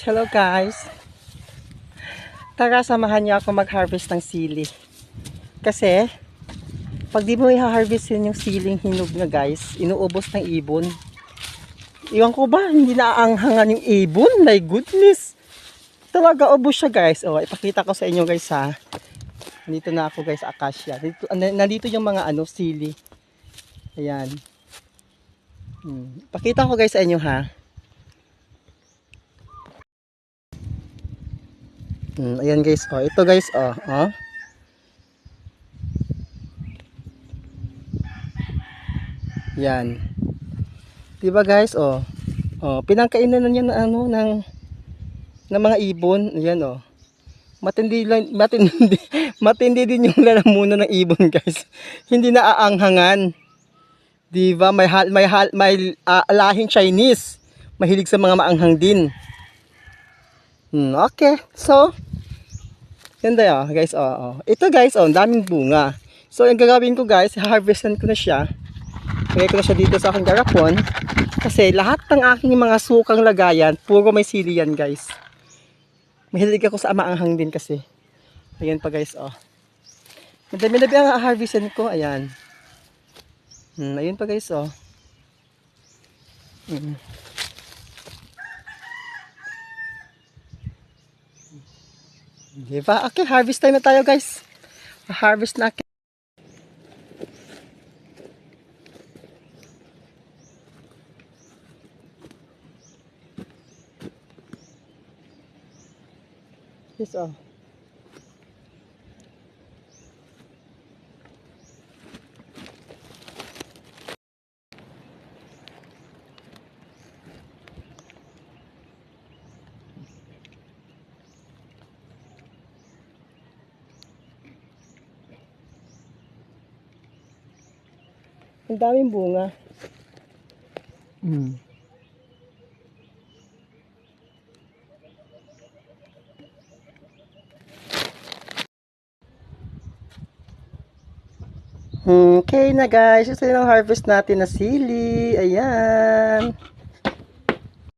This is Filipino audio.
Hello guys. Tara, samahan niyo ako mag-harvest ng sili. Kasi, pag di mo i-harvestin yung siling hinog na guys, inuubos ng ibon. Iwan ko ba, hindi naaanghangan yung ibon? My goodness. Talaga, ubos siya guys. O, ipakita ko sa inyo guys ha. Nandito na ako guys, acacia. Nandito yung mga sili. Ayan. Pakita ko guys sa inyo ha. Ayan guys, ito guys, yan. Diba guys, pinangkainan na niya ng mga ibon. Ayan, matindi din yung lalamunan ng ibon guys. Hindi na aanghangan. Diba, may lahing Chinese. Mahilig sa mga maanghang din. Okay, so ganda guys, ito guys, ang daming bunga. So yung gagawin ko guys, harvestan ko na siya. Lagay ko na siya dito sa aking garapon. Kasi lahat ng aking mga sukang lagayan, puro may sili yan guys. Mahilig ako sa maanghang din kasi. Ayan pa guys, madami ang harvestan ko, ayan. Ayun pa guys, Diba? Okay, harvest time na tayo guys. Harvest na. Yes, ang daming bunga. Okay na guys, ito yung harvest natin na sili. Ayan.